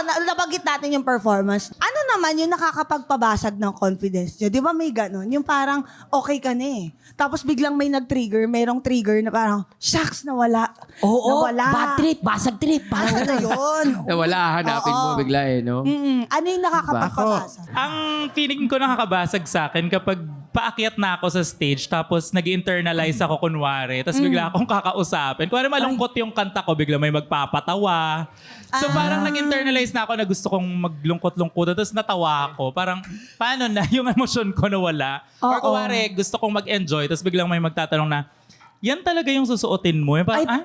nabanggit natin yung performance. Ano naman yung nakakapagpabasag ng confidence nyo? Di ba may ganon? Yung parang okay ka na eh. Tapos biglang may merong trigger na parang, shucks, nawala. Oo, nawala. bad trip, basag trip. Ano na yun? Nawala, hanapin mo bigla eh, no? Ano yung nakakapagpabasag? Ang feeling ko nakakabasag sa akin kapag paakyat na ako sa stage tapos nag-internalize ako kunwari tapos bigla akong kakausapin. Kunwari malungkot yung kanta ko, bigla may magpapatawa. So parang nag-internalize na ako na gusto kong maglungkot-lungkot tapos natawa ako. Parang paano na yung emosyon ko nawala? Or kunwari gusto kong mag-enjoy tapos biglang may magtatanong na, yan talaga yung susuotin mo? Yung parang,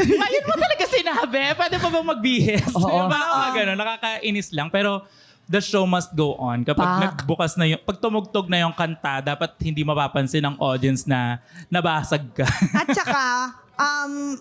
ayun mo talaga sinabi? Pwede pa bang magbihis? Yung parang mga ganun, nakakainis lang. Pero the show must go on. Kapag nagbukas na yung, pag tumugtog na yung kanta, dapat hindi mapapansin ng audience na nabasag ka. At saka,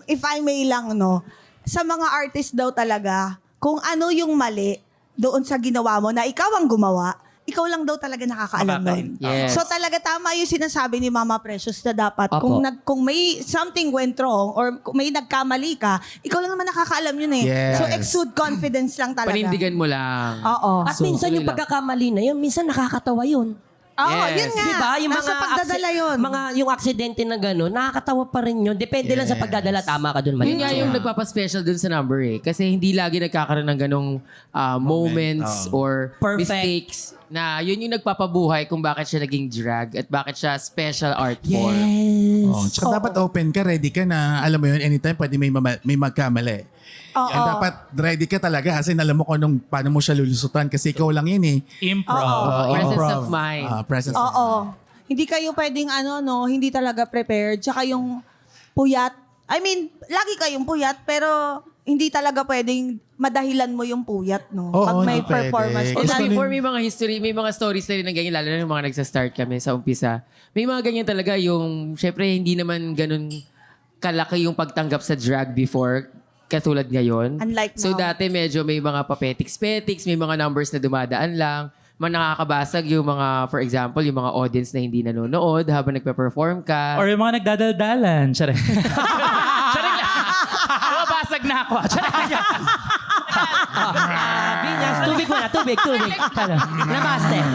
if I may lang, no, sa mga artist daw talaga, kung ano yung mali doon sa ginawa mo na ikaw ang gumawa, ikaw lang daw talaga nakakaalam nun. Yes. So talaga tama yung sinasabi ni Mama Precious na dapat Opo. kung may something went wrong or kung may nagkamali ka, ikaw lang naman nakakaalam yun eh. Yes. So exude confidence lang talaga. Panindigan mo lang. Oo. At minsan yung tuloy lang. pagkakamali na yun, minsan nakakatawa yun. Oo, Yes. yun nga. Diba? Yung Nasa mga pagdadala yun. yung aksidente na gano'n, nakakatawa pa rin yun. Depende lang sa pagdadala. Tama ka dun, Yun nga yung nagpapaspecial dun sa number eh. Kasi hindi lagi nagkakaroon ng ganong moments or Perfect. mistakes na yun yung nagpapabuhay kung bakit siya naging drag at bakit siya special art form. Yes. Oh, tsaka dapat open ka, ready ka na, alam mo yun, anytime pwede may magkamali. Oo. Yan, dapat ready ka talaga kasi alam mo kung paano mo siya lulusutan kasi ikaw lang yun eh. Improv. Presence Improv. of mind. Presence of mind. Oo. Hindi kayo pwedeng hindi talaga prepared. Tsaka yung puyat. I mean, lagi kayong puyat pero hindi talaga pwedeng madahilan mo yung puyat, no? Oo, Pag may hindi pwede. performance. Kasi Kasi ganun- before may mga history, may mga stories na rin na ganyan, lalo na yung mga nagsa-start kami sa umpisa. May mga ganyan talaga yung, syempre hindi naman ganun kalaki yung pagtanggap sa drag before katulad ngayon. Unlike So now. dati medyo may mga papetiks-petiks, may mga numbers na dumadaan lang. Nakakabasag yung mga, for example, yung mga audience na hindi nanonood habang nagpe-perform ka. Or yung mga nagdadaldalan. Charing. Charing lang. Mabasag na ako. Charing. Binyas, tubig mo na, tubig. Ano?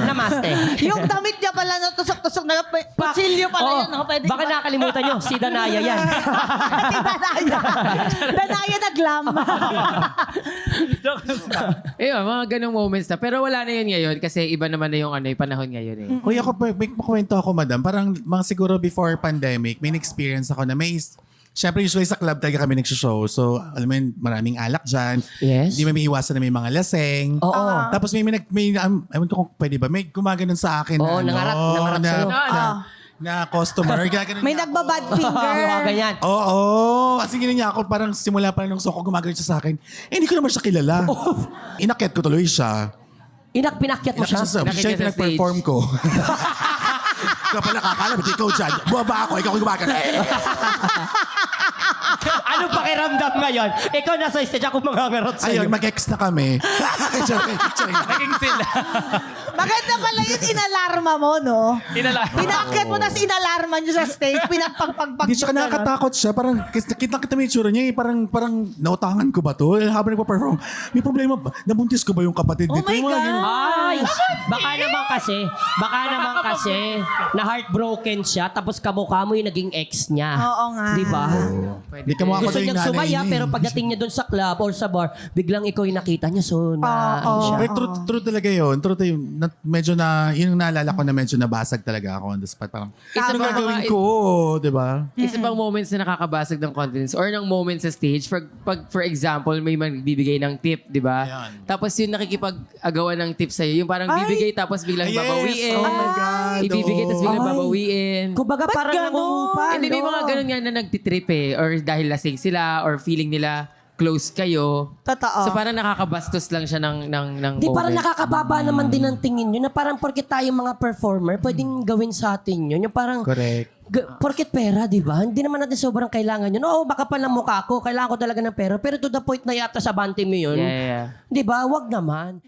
Namaste. Yung damit niya pala natusok-tusok na patsilyo pala yun, no? Pwede Baka ba? nakalimutan nyo, si Danaya yan. Si Danaya. Danaya na glam. Ayun, mga ganong moments na. Pero wala na yun ngayon kasi iba naman na yung yung panahon ngayon eh. Kuya, may makwento ako, madam. Parang mga siguro before pandemic, may experience ako na Siyempre, usually sa club talaga kami nagsishow. So, alam mo yun, maraming alak dyan. Yes. Hindi may iwasan na may mga laseng. Oo. Tapos ewan ko kung pwede ba, may gumaganon sa akin Oo, nangarap sa'yo. na customer. Gaganon May niya ako. nagbabad finger. Mga ganyan. Oo. Kasi ganyan niya ako, parang simula pa nung soko, gumagano siya sa akin. Hindi ko naman siya kilala. Inakyat ko tuloy siya. Pinakyat mo siya. Siya Nakikita yung sa pinag-perform ko. Kaya pala kakala, ba't ikaw dyan? Bumaba ako, ikaw yung gumagano. Ano pakiramdam ngayon? Ikaw nasa stage, ako mangangarot sa'yo. Ayun, mag-ex na kami. Sorry. Naging sila. Maganda pala yung inalarma mo, no? Inalarma. Pinaakyat mo na inalarma niyo sa stage, pinagpagpagpag. Hindi siya nakakatakot siya. Parang, kita mo yung tsura niya. Parang nautangan ko ba to? Habang nagpa-perform, may problema ba? Nabuntis ko ba yung kapatid Oh nito? my Yung mga God. ganun. Ay, baka naman kasi na heartbroken siya tapos kamukha mo yung naging ex niya. Oo nga. Di ba? Hindi ka mukha Gusto yung niyang nanay sumaya niya eh. pero pagdating niya doon sa club or sa bar, biglang ikaw yung nakita niya so ano siya. Pero true talaga yun. True to yun. Medyo na, yun yung naalala ko na medyo nabasag talaga ako on the spot. Parang, Isa ano pa gagawin mga- ko? Diba? Isa pang moments na nakakabasag ng confidence or ng moments sa stage. For example, may magbibigay ng tip, di ba? Ayan. Tapos yung nakikipag-agawan ng tip sa'yo, yung parang bibigay tapos biglang Yes! babawiin. Oh my God! Ibibigay tapos biglang Ay. babawiin. Kumbaga parang ganun? nangungupa. Hindi, may mga ganun nga na nagtitrip eh. Or dahil lasing sila or feeling nila close kayo. Totoo. So parang nakakabastos lang siya ng Di parang moment. nakakababa naman din ang tingin nyo na parang porket tayong mga performer, pwedeng gawin sa atin yun. Yung parang, Correct. porket pera, di ba? Hindi naman natin sobrang kailangan yun. Oo, baka pa ng mukha ko, kailangan ko talaga ng pera. Pero to the point na yata sa bante mo yun. Yeah. Di ba? Wag naman.